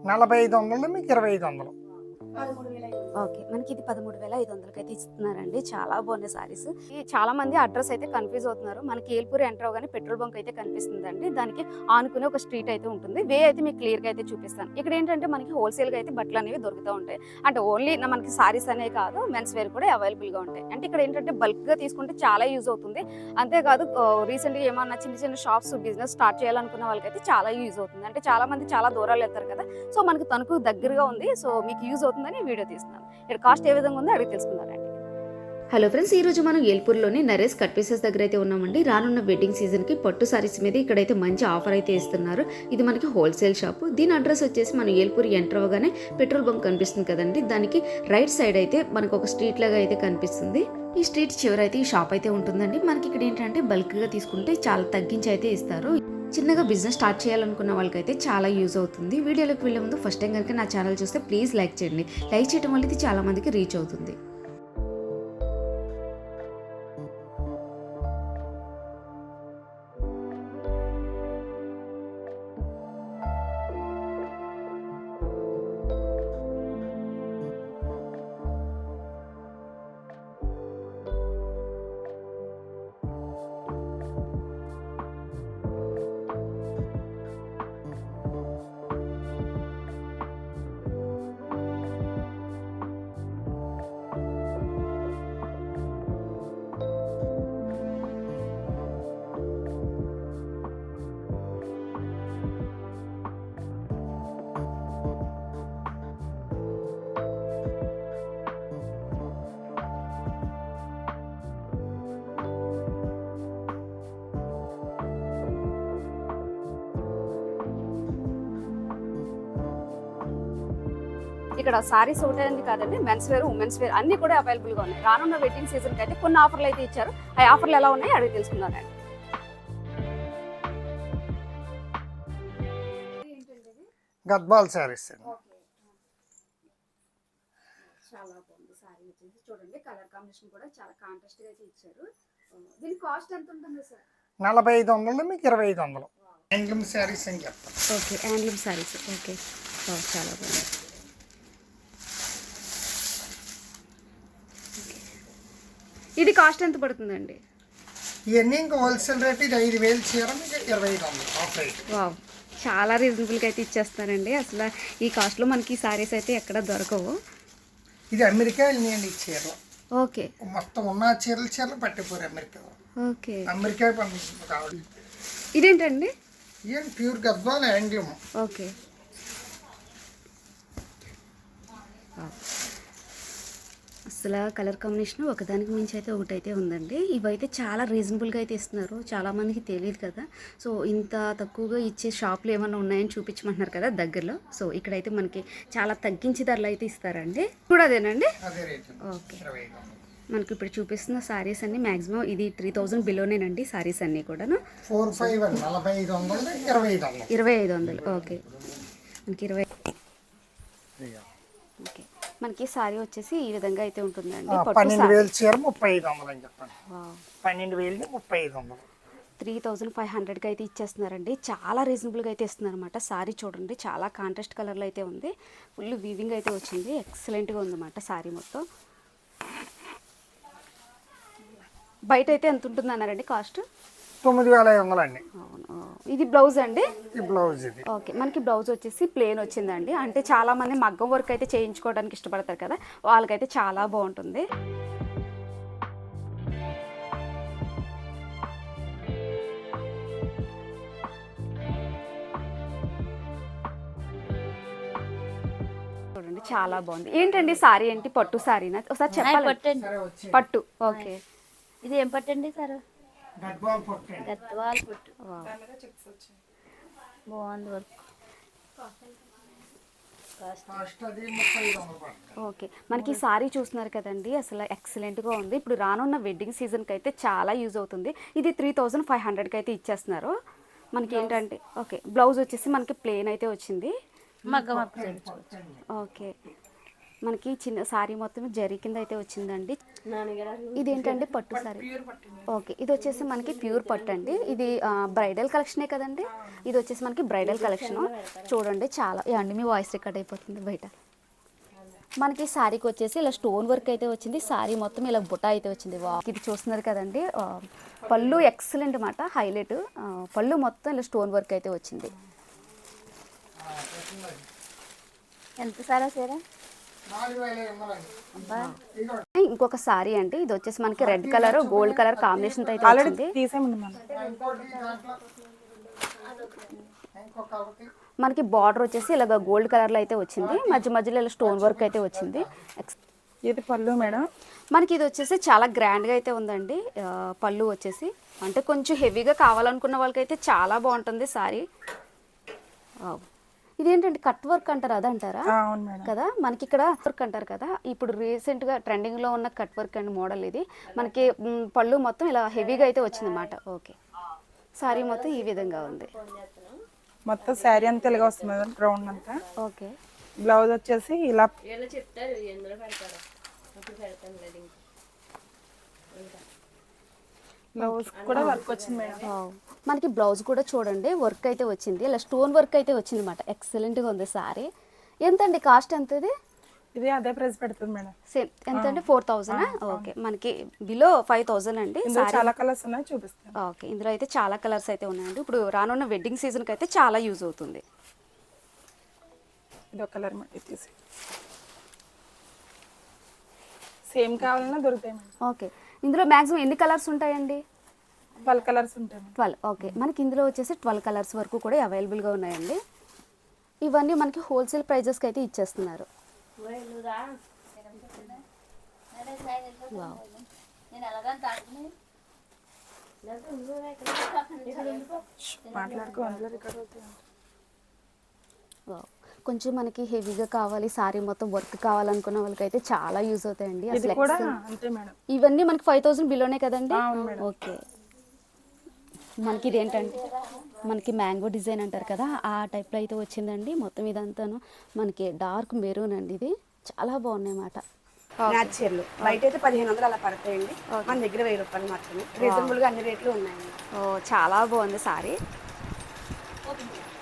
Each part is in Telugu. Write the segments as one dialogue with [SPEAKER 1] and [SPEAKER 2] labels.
[SPEAKER 1] 4500 మీకు 2500.
[SPEAKER 2] ఓకే. మనకి ఇది 13,500కి అయితే ఇస్తున్నారండి. చాలా బాగున్నాయి సారీస్. చాలా మంది అడ్రస్ అయితే కన్ఫ్యూజ్ అవుతున్నారు. మనకి ఏల్పూర్ ఎంటర్ అవ్వగానే పెట్రోల్ బంక్ అయితే కనిపిస్తుందండి. దానికి ఆనుకునే ఒక స్ట్రీట్ అయితే ఉంటుంది. వే అయితే మీకు క్లియర్‌గా అయితే చూపిస్తాను. ఇక్కడ ఏంటంటే మనకి హోల్‌సేల్‌గా అయితే బట్టలు అనేవి దొరుకుతూ ఉంటాయి. అంటే ఓన్లీ మనకి సారీస్ అనే కాదు, మెన్స్ వేర్ కూడా అవైలబుల్‌గా ఉంటాయి. అంటే ఇక్కడ ఏంటంటే బల్క్‌గా తీసుకుంటే చాలా యూజ్ అవుతుంది. అంతేకాదు రీసెంట్‌గా ఏమన్నా చిన్న చిన్న షాప్స్ బిజినెస్ స్టార్ట్ చేయాలనుకున్న వాళ్ళకైతే చాలా యూజ్ అవుతుంది. అంటే చాలా మంది చాలా దూరాలు వెళ్తారు కదా! సో మనకి తణుకు దగ్గరగా ఉంది. సో మీకు యూజ్ అవుతుందని వీడియో తీస్తున్నాను. ఇక్కడ కాస్ట్ ఏ విధంగా ఉందో అడిగి తెలుసుకుందామండి. హలో ఫ్రెండ్స్, ఈ రోజు మనం ఏల్పూర్లోని నరేష్ కట్ పీసెస్ దగ్గర అయితే ఉన్నామండి. రానున్న వెడ్డింగ్ సీజన్కి పట్టు సారీస్ మీద ఇక్కడైతే మంచి ఆఫర్ అయితే ఇస్తున్నారు. ఇది మనకి హోల్సేల్ షాప్. దీని అడ్రస్ వచ్చేసి మనం ఏల్పూర్ ఎంటర్ అవ్వగానే పెట్రోల్ బంక్ కనిపిస్తుంది కదండి, దానికి రైట్ సైడ్ అయితే మనకు ఒక స్ట్రీట్ లాగా అయితే కనిపిస్తుంది. ఈ స్ట్రీట్ చివర అయితే ఈ షాప్ అయితే ఉంటుందండి. మనకి ఇక్కడ ఏంటంటే బల్క్గా తీసుకుంటే చాలా తగ్గించి అయితే ఇస్తారు. చిన్నగా బిజినెస్ స్టార్ట్ చేయాలనుకున్న వాళ్ళకైతే చాలా యూజ్ అవుతుంది. వీడియోలోకి వెళ్ళే ముందు ఫస్ట్ టైం కనుక నా ఛానల్ చూస్తే ప్లీజ్ లైక్ చేయండి. లైక్ చేయడం వల్ల ఇది చాలా మందికి రీచ్ అవుతుంది. ఇక్కడ సారీస్ ఒకటే కాదండి, మెన్స్ వేర్, ఉమెన్స్ వేర్ అన్ని కూడా అవైలబుల్గా ఉన్నాయి. రానున్న వెడ్డింగ్ సీజన్కి అయితే కొన్ని ఆఫర్లు అయితే ఇచ్చారు. ఆ ఆఫర్లు ఎలా ఉన్నాయి అడిగి తెలుసుకుందామండి.
[SPEAKER 1] గద్వాల్ సారీస్ అండి.
[SPEAKER 2] చాలా బాగుంది సారీ వచ్చేసి. చూడండి కలర్ కాంబినేషన్ కూడా చాలా కాంట్రాస్ట్ గా అయితే ఇచ్చారు. దీని కాస్ట్ ఎంత ఉంటుంది సార్?
[SPEAKER 1] 4500 మీకు 2500. హ్యాండ్లూమ్ సారీస్ అని చెప్తాను.
[SPEAKER 2] Okay, handloom saris. ఓకే, చాలా బాగుంది. ఇది కాస్ట్ ఎంత పడుతుందండి?
[SPEAKER 1] ఇవన్నీ ఇంకా హోల్సేల్ రేట్. ఇది 5000 చీర మీకు 2500 ఆఫ్ రేట్.
[SPEAKER 2] వావ్, చాలా రీజనబుల్గా అయితే ఇచ్చేస్తారండి. అసలు ఈ కాస్ట్లో మనకి ఈ సారీస్ అయితే ఎక్కడ దొరకవు.
[SPEAKER 1] ఇది అమెరికా వెళ్ళినాయండి ఈ చీరలు.
[SPEAKER 2] ఓకే,
[SPEAKER 1] మొత్తం ఉన్న చీరలు పట్టిపోరు అమెరికా.
[SPEAKER 2] ఓకే,
[SPEAKER 1] అమెరికా పంపిస్తుంది కావాలి.
[SPEAKER 2] ఇదేంటండి?
[SPEAKER 1] ఇవన్నీ ప్యూర్ గద్వాల్ హ్యాండ్లూమ్.
[SPEAKER 2] ఓకే, అసలు కలర్ కాంబినేషన్ ఒకదానికి మించి అయితే ఒకటైతే ఉందండి. ఇవైతే చాలా రీజనబుల్గా అయితే ఇస్తున్నారు. చాలామందికి తెలియదు కదా. సో ఇంత తక్కువగా ఇచ్చే షాపులు ఏమైనా ఉన్నాయని చూపించమంటున్నారు కదా దగ్గరలో. సో ఇక్కడైతే మనకి చాలా తగ్గించి ధరలు అయితే ఇస్తారండి. కూడా అదేనండి. ఓకే, మనకి ఇప్పుడు చూపిస్తున్న సారీస్ అన్ని మ్యాక్సిమం ఇది 3000 బిలోనేనండి. సారీస్ అన్నీ కూడాను 2500. ఓకే, మనకి 20. ఓకే, మనకి సారీ వచ్చేసి ఈ విధంగా అయితే ఉంటుందండి.
[SPEAKER 1] 12000 చీర 3500 అని చెప్పండి. 12000 3500.
[SPEAKER 2] 3500కి అయితే ఇచ్చేస్తున్నారండి. చాలా రీజనబుల్గా అయితే ఇస్తున్నారు అనమాట. సారీ చూడండి చాలా కాంట్రాస్ట్ కలర్లో అయితే ఉంది. ఫుల్ వీవింగ్ అయితే వచ్చింది. ఎక్సలెంట్గా ఉందన్నమాట సారీ మొత్తం. బయట అయితే ఎంత ఉంటుంది అన్నారండి కాస్ట్?
[SPEAKER 1] 9500 అండి.
[SPEAKER 2] అవును, ఇది బ్లౌజ్ అండి.
[SPEAKER 1] ఈ బ్లౌజ్ ఇది.
[SPEAKER 2] ఓకే, మనకి బ్లౌజ్ వచ్చేసి ప్లేన్ వచ్చిందండి. అంటే చాలా మంది మగ్గం వర్క్ అయితే చేయించుకోవడానికి ఇష్టపడతారు కదా, వాళ్ళకైతే చాలా బాగుంటుంది. చూడండి చాలా బాగుంది. ఏంటండి సారీ ఏంటి? పట్టు సారీనా? ఒకసారి చెప్పాలి. పట్టు. ఓకే,
[SPEAKER 3] ఇది ఏం పట్టండి సార్?
[SPEAKER 1] గద్వాల్ పట్టు.
[SPEAKER 3] గద్వాల్ పట్టు. బాగుంది వర్క్.
[SPEAKER 2] ఓకే, మనకి సారీ చూస్తున్నారు కదండి, అసలు ఎక్సలెంట్గా ఉంది. ఇప్పుడు రానున్న వెడ్డింగ్ సీజన్కి అయితే చాలా యూజ్ అవుతుంది. ఇది 3500కి అయితే ఇచ్చేస్తున్నారు. మనకి ఏంటంటే ఓకే, బ్లౌజ్ వచ్చేసి మనకి ప్లెయిన్ అయితే వచ్చింది.
[SPEAKER 3] మగ్గం
[SPEAKER 2] ఓకే, మనకి చిన్న సారీ మొత్తం జరీ కింద అయితే వచ్చిందండి. ఇదేంటంటే పట్టు సారీ. ఓకే, ఇది వచ్చేసి మనకి ప్యూర్ పట్టు అండి. ఇది బ్రైడల్ కలెక్షనే కదండి. ఇది వచ్చేసి మనకి బ్రైడల్ కలెక్షన్. చూడండి చాలా అండి, మీ వాయిస్ రికార్డ్ అయిపోతుంది బయట. మనకి శారీకి వచ్చేసి ఇలా స్టోన్ వర్క్ అయితే వచ్చింది. శారీ మొత్తం ఇలా బుట్ట అయితే వచ్చింది. ఇది చూస్తున్నారు కదండి, పళ్ళు ఎక్సలెంట్ అన్నమాట, హైలైట్. పళ్ళు మొత్తం ఇలా స్టోన్ వర్క్ అయితే వచ్చింది.
[SPEAKER 3] ఎంత సారా చీర?
[SPEAKER 2] ఇంకొక సారీ అండి, ఇది వచ్చేసి మనకి red colour gold colour combination అయితే వచ్చింది. మనకి బార్డర్ వచ్చేసి ఇలాగ గోల్డ్ కలర్ లో అయితే వచ్చింది. మధ్య మధ్యలో ఇలా స్టోన్ వర్క్ అయితే వచ్చింది.
[SPEAKER 4] ఇది పళ్ళు మేడం.
[SPEAKER 2] మనకి ఇది వచ్చేసి చాలా గ్రాండ్ గా అయితే ఉందండి. పళ్ళు వచ్చేసి అంటే కొంచెం హెవీగా కావాలనుకున్న వాళ్ళకైతే చాలా బాగుంటుంది సారీ. ఇదేంటంటే కట్ వర్క్ అంటారు, అదంటారా కదా? మనకి ఇక్కడ వర్క్ అంటారు కదా, ఇప్పుడు రీసెంట్ గా ట్రెండింగ్ లో ఉన్న కట్ వర్క్ అండ్ మోడల్ ఇది. మనకి పళ్ళు మొత్తం ఇలా హెవీగా అయితే వచ్చింది అన్నమాట. ఓకే, సారీ మొత్తం ఈ విధంగా ఉంది.
[SPEAKER 4] మొత్తం శారీ అంతా ఇలాగ వస్తుంది మేడం, రౌండ్ అంతా.
[SPEAKER 2] ఓకే,
[SPEAKER 4] బ్లౌజ్ వచ్చేసి ఇలా బ్లౌజ్ కూడా వర్క్ వచ్చింది మేడం.
[SPEAKER 2] మనకి బ్లౌజ్ కూడా చూడండి వర్క్ అయితే వచ్చింది, ఇలా స్టోన్ వర్క్ అయితే వచ్చింది అన్నమాట. ఎక్సలెంట్ గా ఉంది సారీ. ఎంత అండి కాస్ట్? ఎంత ఇది?
[SPEAKER 4] ఇది అదే ప్రైస్ పెడుతుంది మేడం.
[SPEAKER 2] సేమ్ ఎంత అంటే 4000. ఓకే, మనకి బిలో 5000 అండి.
[SPEAKER 4] చాలా కలర్స్ ఉన్నాయి, చూపిస్తాను.
[SPEAKER 2] ఓకే, ఇందులో అయితే చాలా కలర్స్ అయితే ఉన్నాయండి. ఇప్పుడు రానున్న వెడ్డింగ్ సీజన్కి అయితే చాలా యూజ్ అవుతుంది.
[SPEAKER 4] ఇది ఒక కలర్ తీసి సేమ్ కావాలన్నా దొరుకుతాయి మేడం.
[SPEAKER 2] ఓకే, ఇందులో మ్యాక్సిమం ఎన్ని కలర్స్ ఉంటాయండి?
[SPEAKER 4] 12 కలర్స్ ఉంటాయి.
[SPEAKER 2] 12. ఓకే, మనకి ఇందులో వచ్చేసి 12 కలర్స్ వరకు కూడా అవైలబుల్గా ఉన్నాయండి. ఇవన్నీ మనకి హోల్సేల్ ప్రైజెస్కి అయితే ఇచ్చేస్తున్నారు.
[SPEAKER 4] మాట్లాడుకో, అందులో రికార్డ్ అవుతాయి.
[SPEAKER 2] కొంచెం మనకి హెవీగా కావాలి, సారీ మొత్తం వర్క్ కావాలనుకున్న వాళ్ళకైతే చాలా యూజ్ అవుతాయండి. అసలు
[SPEAKER 4] అంతే మేడం.
[SPEAKER 2] ఇవన్నీ మనకి 5000 బిలోనే కదండి. ఓకే, మనకి ఇదేంటంటే మనకి మ్యాంగో డిజైన్ అంటారు కదా, ఆ టైప్లో అయితే వచ్చిందండి. మొత్తం ఇదంతాను మనకి డార్క్ మెరూన్ అండి. ఇది చాలా బాగున్నాయి అన్నమాట.
[SPEAKER 5] న్యాచురల్ బయట అయితే 1500 అలా పడతాయండి, మన దగ్గర 1000 రూపాయలు మాత్రమే. రీజనబుల్ గా అన్ని రేట్లు ఉన్నాయండి.
[SPEAKER 2] చాలా బాగుంది సారీ.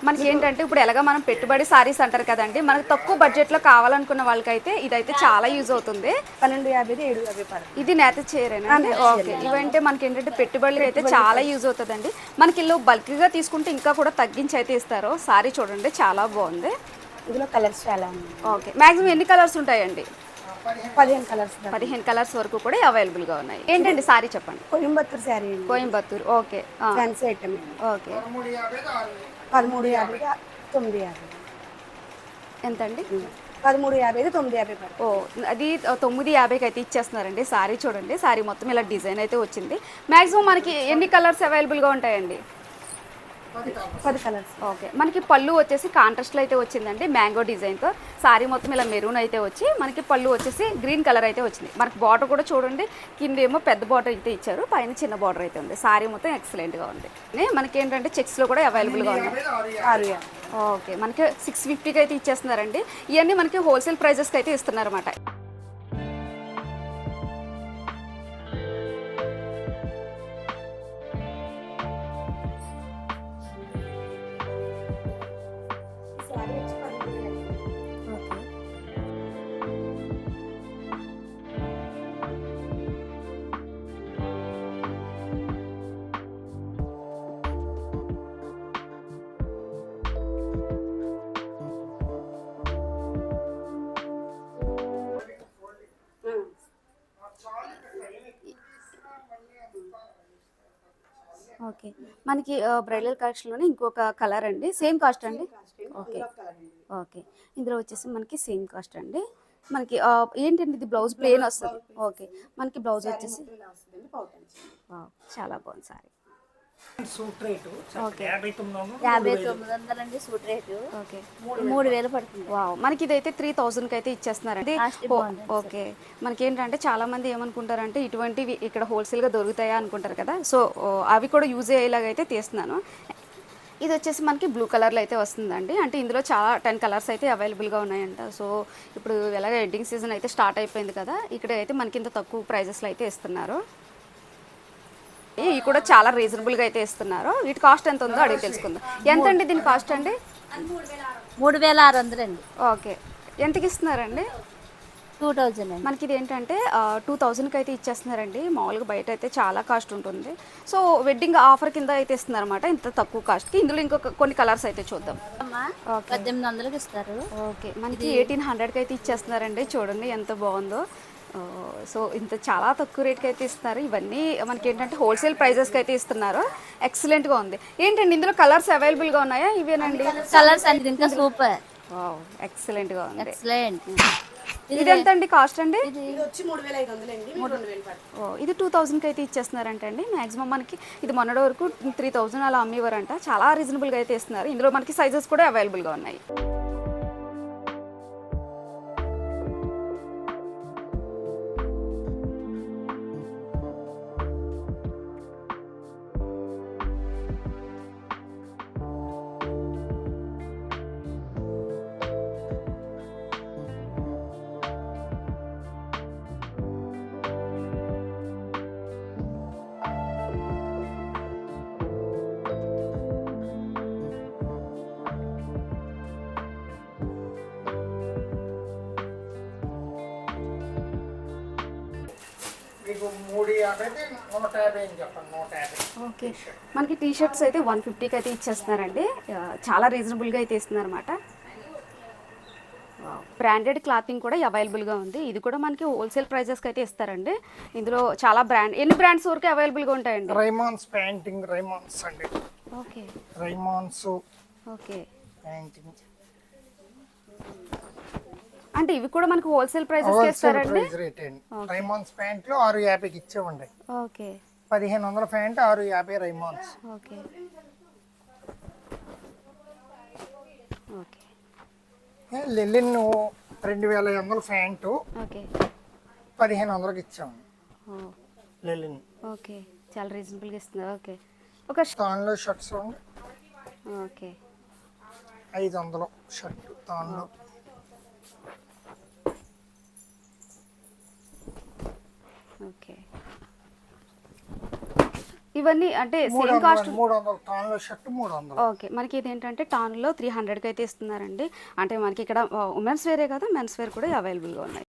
[SPEAKER 2] మనకి ఏంటంటే ఇప్పుడు ఎలాగ మనం పెట్టుబడి సారీస్ అంటారు కదండి, మనకు తక్కువ బడ్జెట్ లో కావాలనుకున్న వాళ్ళకైతే ఇదైతే చాలా యూజ్ అవుతుంది.
[SPEAKER 5] 1250 750 పడుతుంది.
[SPEAKER 2] ఇది నేత చీరేనా? ఓకే, ఇవంటే మనకి ఏంటంటే పెట్టుబడులు అయితే చాలా యూజ్ అవుతుందండి. మనకి ఇల్లు బల్క్ గా తీసుకుంటే ఇంకా కూడా తగ్గించి అయితే ఇస్తారు. సారీ చూడండి చాలా బాగుంది.
[SPEAKER 5] ఇందులో కలర్స్ చాలా ఉన్నాయి.
[SPEAKER 2] ఓకే, మాక్సిమం ఎన్ని కలర్స్ ఉంటాయండి?
[SPEAKER 5] 15 కలర్స్.
[SPEAKER 2] 15 కలర్స్ వరకు కూడా అవైలబుల్ గా ఉన్నాయి. ఏంటండి సారీ చెప్పండి?
[SPEAKER 5] కోయంబత్తూర్ శారీ అండి.
[SPEAKER 2] Coimbatore. Okay,
[SPEAKER 5] fancy item.
[SPEAKER 2] Okay,
[SPEAKER 5] 1350 950.
[SPEAKER 2] ఎంత అండి?
[SPEAKER 5] 1350 950 పడుతుంది.
[SPEAKER 2] ఓ, అది 950కి అయితే ఇచ్చేస్తున్నారండి. సారీ చూడండి, సారీ మొత్తం ఇలా డిజైన్ అయితే వచ్చింది. మాక్సిమం మనకి ఎన్ని కలర్స్ అవైలబుల్గా ఉంటాయండి?
[SPEAKER 5] 10 కలర్స్.
[SPEAKER 2] ఓకే, మనకి పళ్ళు వచ్చేసి కాంట్రాస్ట్లో అయితే వచ్చిందండి, మ్యాంగో డిజైన్తో. సారీ మొత్తం ఇలా మెరూన్ అయితే వచ్చి మనకి పళ్ళు వచ్చేసి గ్రీన్ కలర్ అయితే వచ్చింది. మనకి బార్డర్ కూడా చూడండి, కింద ఏమో పెద్ద బార్డర్ అయితే ఇచ్చారు, పైన చిన్న బార్డర్ అయితే ఉంది. సారీ మొత్తం ఎక్సలెంట్గా ఉంది. మనకి ఏంటంటే చెక్స్లో కూడా అవైలబుల్గా ఉన్నాయి.
[SPEAKER 5] 650.
[SPEAKER 2] ఓకే, మనకి 650కి అయితే ఇచ్చేస్తున్నారండి. ఇవన్నీ మనకి హోల్సేల్ ప్రైజెస్కి అయితే ఇస్తున్నారు అన్నమాట. ఓకే, మనకి బ్రైడల్ కలెక్షన్లోనే ఇంకొక కలర్ అండి. సేమ్ కాస్ట్ అండి? ఓకే, ఓకే, ఇందులో వచ్చేసి మనకి సేమ్ కాస్ట్ అండి. మనకి ఏంటంటే ఇది బ్లౌజ్ ప్లెయిన్ వస్తుంది. ఓకే, మనకి బ్లౌజ్ వచ్చేసి చాలా బాగుంది సారీ.
[SPEAKER 1] సూట్ రేటు
[SPEAKER 2] ఓకే,
[SPEAKER 3] 5900 అండి సూట్ రేటు.
[SPEAKER 2] ఓకే,
[SPEAKER 3] 3000 పడుతుంది.
[SPEAKER 2] వావ్, మనకి ఇదైతే 3000కి అయితే ఇచ్చేస్తున్నారండి. ఓకే, మనకి ఏంటంటే చాలా మంది ఏమనుకుంటారంటే ఇటువంటివి ఇక్కడ హోల్సేల్గా దొరుకుతాయా అనుకుంటారు కదా, సో అవి కూడా యూజ్ అయ్యేలాగా అయితే తీస్తున్నాను. ఇది వచ్చేసి మనకి బ్లూ కలర్లో అయితే వస్తుందండి. అంటే ఇందులో చాలా 10 కలర్స్ అయితే అవైలబుల్గా ఉన్నాయంట. సో ఇప్పుడు ఎలాగ వెడ్డింగ్ సీజన్ అయితే స్టార్ట్ అయిపోయింది కదా, ఇక్కడ అయితే మనకి ఇంత తక్కువ ప్రైజెస్లో అయితే ఇస్తున్నారు. ఇవి కూడా చాలా రీజనబుల్గా అయితే ఇస్తున్నారు. వీటి కాస్ట్ ఎంత ఉందో అడిగి తెలుసుకుందాం. ఎంత అండి దీని కాస్ట్ అండి?
[SPEAKER 3] 3600 అండి.
[SPEAKER 2] ఓకే, ఎంతకి ఇస్తున్నారండి?
[SPEAKER 3] 2000 అండి.
[SPEAKER 2] మనకి ఇది ఏంటంటే 2000కి అయితే ఇచ్చేస్తున్నారండి. మామూలుగా బయట అయితే చాలా కాస్ట్ ఉంటుంది. సో వెడ్డింగ్ ఆఫర్ కింద అయితే ఇస్తున్నారు అనమాట ఇంత తక్కువ కాస్ట్కి. ఇందులో ఇంకొక కొన్ని కలర్స్ అయితే చూద్దాం.
[SPEAKER 3] అమ్మా 1800కి ఇస్తారు.
[SPEAKER 2] ఓకే, మనకి 1800కి అయితే ఇచ్చేస్తున్నారండి. చూడండి ఎంత బాగుందో. సో ఇంత చాలా తక్కువ రేట్కి అయితే ఇస్తున్నారు. ఇవన్నీ మనకి ఏంటంటే హోల్సేల్ ప్రైజెస్కి అయితే ఇస్తున్నారు. ఎక్సలెంట్గా ఉంది. ఏంటండి ఇందులో కలర్స్ అవైలబుల్గా ఉన్నాయా? ఇవేనండి
[SPEAKER 3] కలర్స్ అండి ఇంకా సూపర్.
[SPEAKER 2] ఎక్సలెంట్గా ఉంది.
[SPEAKER 3] ఎక్సలెంట్.
[SPEAKER 2] ఇది ఎంత అండి కాస్ట్ అండి?
[SPEAKER 5] ఇది వచ్చి 3500 అండి. 2000 పడుతుంది.
[SPEAKER 2] ఇది 2000కి అయితే ఇచ్చేస్తున్నారంటండి. మ్యాక్సిమం మనకి ఇది మొన్నటి వరకు 3000 అలా అమ్మేవారంట. చాలా రీజనబుల్గా అయితే ఇస్తున్నారు. ఇందులో మనకి సైజెస్ కూడా అవైలబుల్గా ఉన్నాయి.
[SPEAKER 1] మీకు 350 అయితే 150 అని చెప్పండి. 150.
[SPEAKER 2] ఓకే, మనకి టీ షర్ట్స్ అయితే 150కి అయితే ఇచ్చేస్తున్నారండి. చాలా రీజనబుల్గా అయితే ఇస్తున్నారు అనమాట. బ్రాండెడ్ క్లాతింగ్ కూడా అవైలబుల్గా ఉంది. ఇది కూడా మనకి హోల్సేల్ ప్రైజెస్కి అయితే ఇస్తారండి. ఇందులో చాలా ఎన్ని బ్రాండ్స్ వరకు అవైలబుల్గా ఉంటాయండి?
[SPEAKER 1] రైమాన్స్ ప్యాంటింగ్, రైమాన్స్ అండి.
[SPEAKER 2] Okay,
[SPEAKER 1] రైమాన్స్
[SPEAKER 2] okay.
[SPEAKER 1] ప్యాంటింగ్
[SPEAKER 2] అంటే ఇవి కూడా మనకి హోల్సేల్ ప్రైజెస్కి ఇస్తారండి.
[SPEAKER 1] ప్రైస్ రేట్ అండి. రైమాన్స్ ప్యాంట్లు 650కి ఇచ్చామండి.
[SPEAKER 2] Okay,
[SPEAKER 1] 1500 pant 650 Raymonds.
[SPEAKER 2] Okay, okay,
[SPEAKER 1] linen 2500 pant
[SPEAKER 2] okay.
[SPEAKER 1] 1500కి ఇచ్చాము. లెలిన్
[SPEAKER 2] ఓకే, చాలా రీజనబుల్గా ఇస్తున్నారు. ఓకే, ఒక
[SPEAKER 1] తాన్లో షర్ట్స్ అండి.
[SPEAKER 2] ఓకే,
[SPEAKER 1] 500 షర్ట్ తాన్లో.
[SPEAKER 2] ఓకే, ఇవన్నీ అంటే సేమ్ కాస్ట్.
[SPEAKER 1] 300 తాన్లో షర్ట్ 300.
[SPEAKER 2] ఓకే, మనకి ఇదేంటంటే టాన్లో 300కి అయితే ఇస్తున్నారండి. అంటే మనకి ఇక్కడ ఉమెన్స్ వేరే కదా, మెన్స్ వేర్ కూడా అవైలబుల్గా ఉన్నాయి.